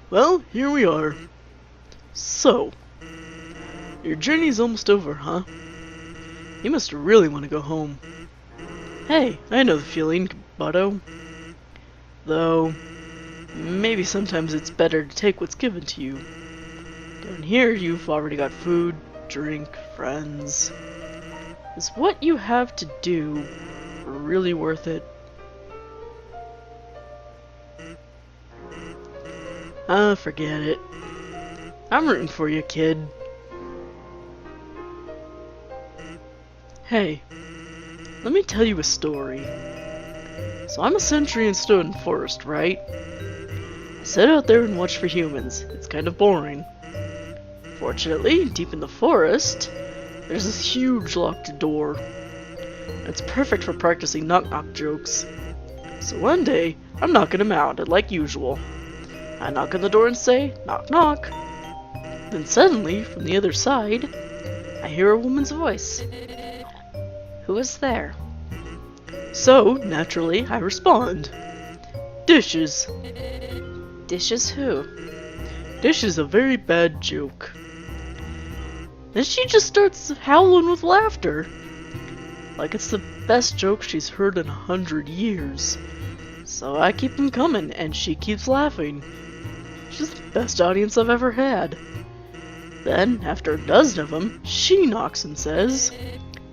Well, here we are. So, your journey's almost over, huh? You must really want to go home. Hey, I know the feeling, Butto. Though, maybe sometimes it's better to take what's given to you. Down here, you've already got food, drink, friends. Is what you have to do really worth it? Forget it. I'm rooting for you, kid. Hey, let me tell you a story. So I'm a sentry in Stone Forest, right? I sit out there and watch for humans. It's kind of boring. Fortunately, deep in the forest, there's this huge locked door. It's perfect for practicing knock-knock jokes. So one day, I'm knocking him out, and like usual, I knock on the door and say, knock knock. Then suddenly, from the other side, I hear a woman's voice. Who is there? So, naturally, I respond. Dishes. Dishes who? Dish is a very bad joke. Then she just starts howling with laughter. Like it's the best joke she's heard in 100 years. So I keep them coming, and she keeps laughing. She's the best audience I've ever had. Then, after a dozen of them, she knocks and says,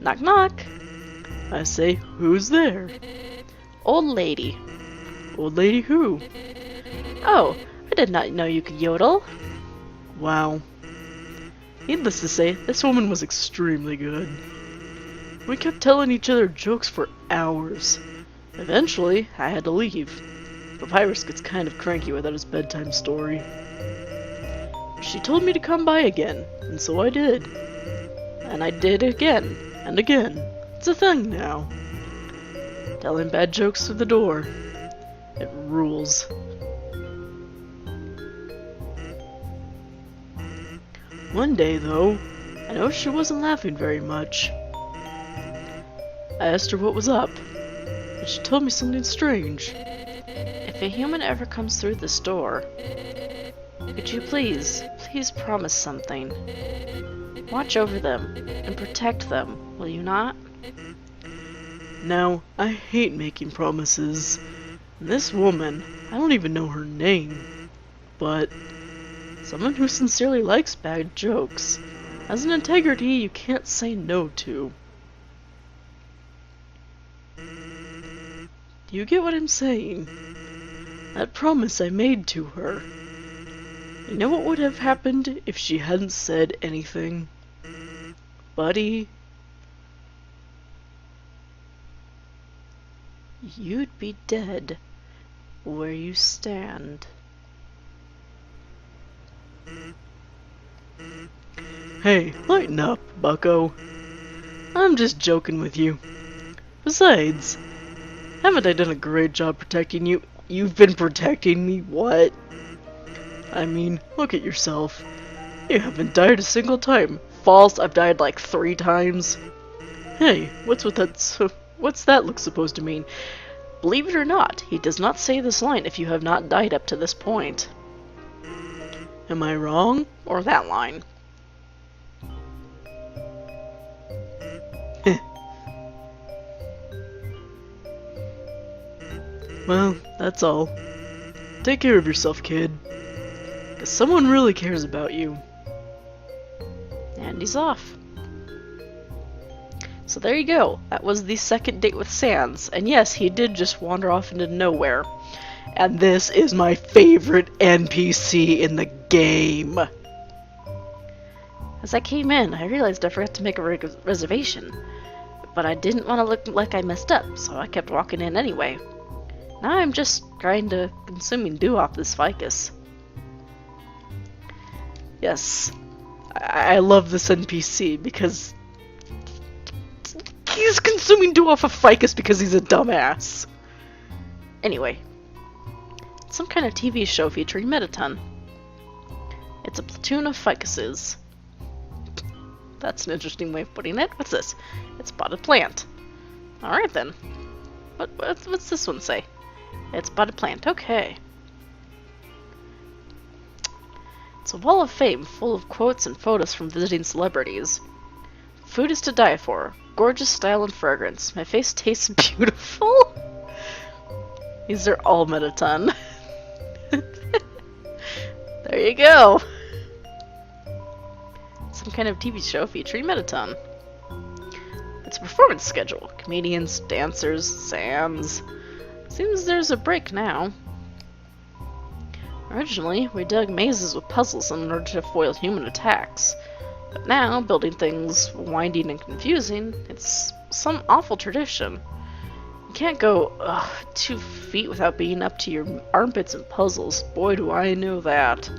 knock knock. I say, who's there? Old lady. Old lady who? Oh, I did not know you could yodel. Wow. Needless to say, this woman was extremely good. We kept telling each other jokes for hours. Eventually, I had to leave. Papyrus gets kind of cranky without his bedtime story. She told me to come by again, and so I did. And I did again, and again. It's a thing now. Telling bad jokes through the door. It rules. One day, though, I noticed she wasn't laughing very much. I asked her what was up, and she told me something strange. If a human ever comes through this door, could you please promise something? Watch over them and protect them, will you not? Now, I hate making promises. And this woman, I don't even know her name, but someone who sincerely likes bad jokes has an integrity you can't say no to. Do you get what I'm saying? That promise I made to her. You know what would have happened if she hadn't said anything? Buddy? You'd be dead where you stand. Hey, lighten up, bucko. I'm just joking with you. Besides, haven't I done a great job protecting you? You've been protecting me, what? I mean, look at yourself. You haven't died a single time. False, I've died like 3 times. Hey, what's that look supposed to mean? Believe it or not, he does not say this line if you have not died up to this point. Am I wrong? Or that line. Well, that's all. Take care of yourself, kid. 'Cause someone really cares about you. And he's off. So there you go. That was the second date with Sans. And yes, he did just wander off into nowhere. And this is my favorite NPC in the game. As I came in, I realized I forgot to make a reservation. But I didn't want to look like I messed up, so I kept walking in anyway. Now I'm just trying to consuming dew off this ficus. Yes, I love this NPC because he's consuming dew off a ficus because he's a dumbass. Anyway, it's some kind of TV show featuring Metaton. It's a platoon of ficuses. That's an interesting way of putting it. What's this? It's potted plant. Alright then. What's this one say? It's potted plant. Okay. It's a wall of fame full of quotes and photos from visiting celebrities. Food is to die for. Gorgeous style and fragrance. My face tastes beautiful. These are all Mettaton. There you go. Some kind of TV show featuring Mettaton. It's a performance schedule. Comedians, dancers, Sans. Seems there's a break now. Originally, we dug mazes with puzzles in order to foil human attacks. But now, building things winding and confusing, it's some awful tradition. You can't go 2 feet without being up to your armpits in puzzles. Boy, do I know that.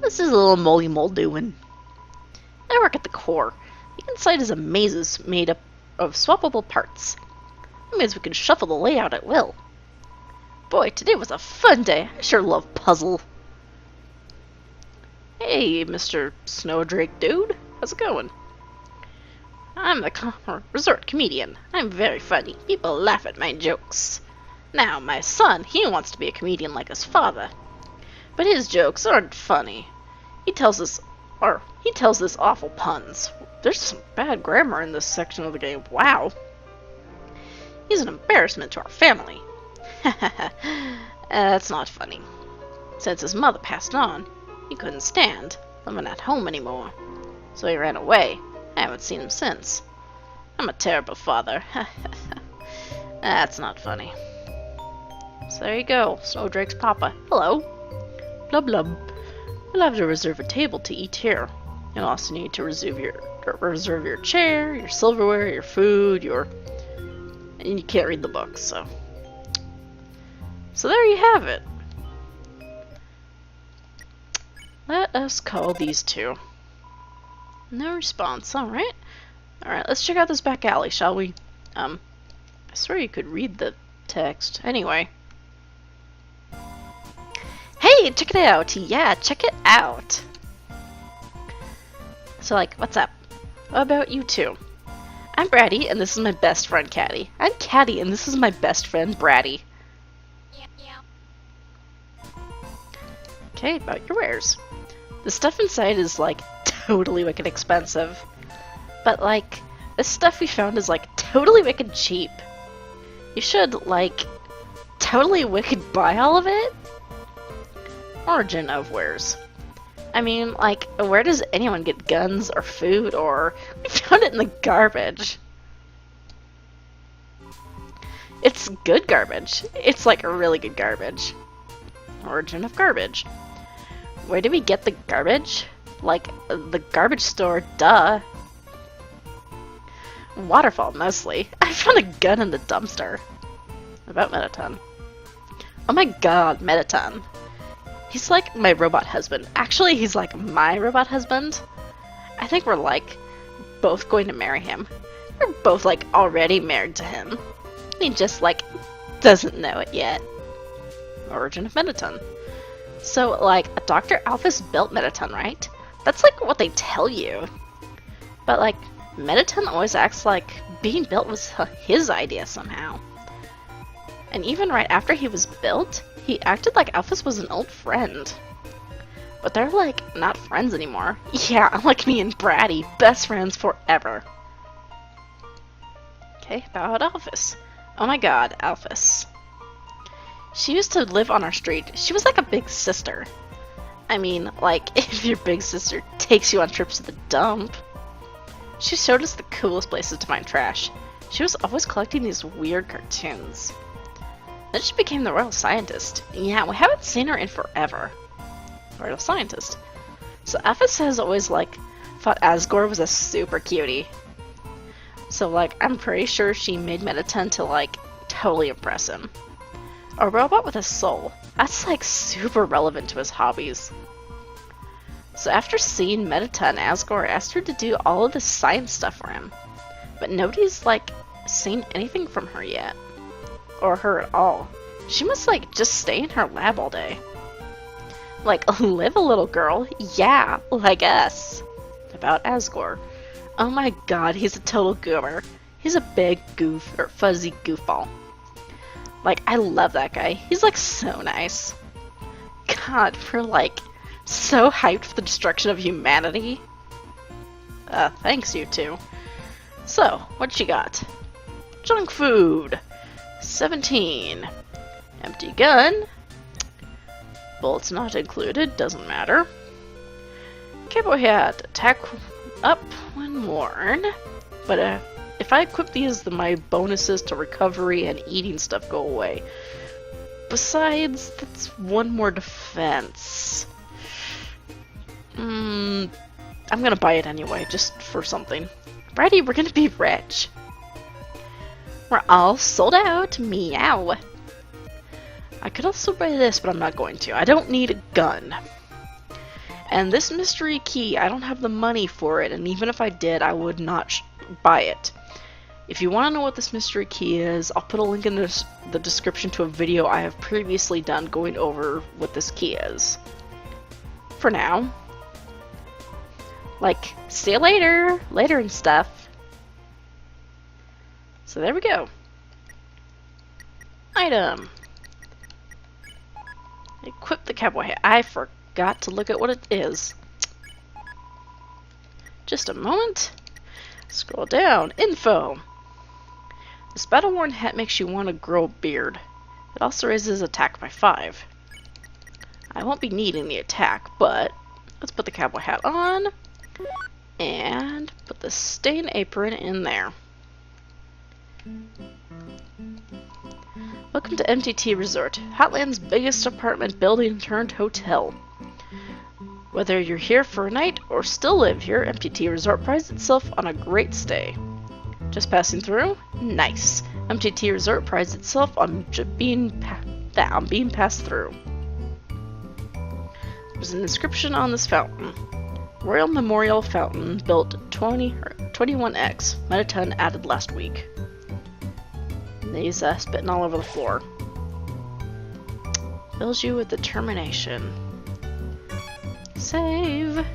This is a little moly mole doing. I work at the core. The inside is a maze made up of swappable parts. That means we can shuffle the layout at will. Boy, today was a fun day. I sure love puzzle. Hey, Mr. Snowdrake dude. How's it going? I'm the resort comedian. I'm very funny. People laugh at my jokes. Now, my son, he wants to be a comedian like his father. But his jokes aren't funny. He tells us awful puns. There's some bad grammar in this section of the game. Wow. He's an embarrassment to our family. That's not funny. Since his mother passed on, he couldn't stand living at home anymore. So he ran away. I haven't seen him since. I'm a terrible father. That's not funny. So there you go, Snowdrake's papa. Hello. Blub blub. You'll have to reserve a table to eat here. You'll also need to reserve your chair, your silverware, your food, and you can't read the books, so. So there you have it. Let us call these two. No response, alright. Alright, let's check out this back alley, shall we? I swear you could read the text. Anyway. Hey, check it out! Yeah, check it out! So, like, what's up? What about you two? I'm Bratty, and this is my best friend, Caddy. I'm Caddy, and this is my best friend, Bratty. Okay, about your wares. The stuff inside is, like, totally wicked expensive. But, like, this stuff we found is, like, totally wicked cheap. You should, like, totally wicked buy all of it? Origin of wares. I mean, like, where does anyone get guns or food or... We found it in the garbage. It's good garbage. It's, like, really good garbage. Origin of garbage. Where did we get the garbage? Like, the garbage store, duh. Waterfall, mostly. I found a gun in the dumpster. About Mettaton. Oh my god, Mettaton. He's like my robot husband. Actually, he's like my robot husband. I think we're like both going to marry him. We're both like already married to him. He just like doesn't know it yet. Origin of Mettaton. So like Dr. Alphys built Mettaton, right? That's like what they tell you. But like Mettaton always acts like being built was his idea somehow. And even right after he was built, he acted like Alphys was an old friend. But they're like not friends anymore. Yeah, unlike me and Bratty, best friends forever. Okay, about Alphys. Oh my god, Alphys. She used to live on our street. She was like a big sister. I mean, like, if your big sister takes you on trips to the dump. She showed us the coolest places to find trash. She was always collecting these weird cartoons. Then she became the royal scientist. Yeah, we haven't seen her in forever. Royal scientist. So Alphys has always, like, thought Asgore was a super cutie. So, like, I'm pretty sure she made Mettaton to, like, totally impress him. A robot with a soul. That's, like, super relevant to his hobbies. So after seeing Mettaton, Asgore asked her to do all of the science stuff for him. But nobody's, like, seen anything from her yet. Or her at all. She must, like, just stay in her lab all day. Like, live a little girl. Yeah, like us. About Asgore. Oh my god, he's a total goober. He's a big goof, or fuzzy goofball. Like, I love that guy. He's, like, so nice. God, for, like, So hyped for the destruction of humanity. Thanks, you two. So, what you got? Junk food. 17. Empty gun. Bullets not included, doesn't matter. Cowboy hat. Attack up when worn. But if I equip these, my bonuses to recovery and eating stuff go away. Besides, that's one more defense. I'm gonna buy it anyway, just for something. Brady, we're gonna be rich. We're all sold out. Meow. I could also buy this, but I'm not going to. I don't need a gun. And this mystery key, I don't have the money for it, and even if I did, I would not buy it. If you want to know what this mystery key is, I'll put a link in the description to a video I have previously done going over what this key is. For now. Like, see you later! Later and stuff. So there we go. Item. Equip the cowboy hat. I forgot to look at what it is. Just a moment. Scroll down. Info. This battle-worn hat makes you want to grow a beard. It also raises attack by 5. I won't be needing the attack, but let's put the cowboy hat on and put the stain apron in there. Welcome to MTT Resort, Hotland's biggest apartment building turned hotel. Whether you're here for a night or still live here, MTT Resort prides itself on a great stay. Just passing through? Nice. MTT Resort prides itself on being passed through. There's an inscription on this fountain. Royal Memorial Fountain built 21X. Metaton added last week. And he's spitting all over the floor. Fills you with determination. Save.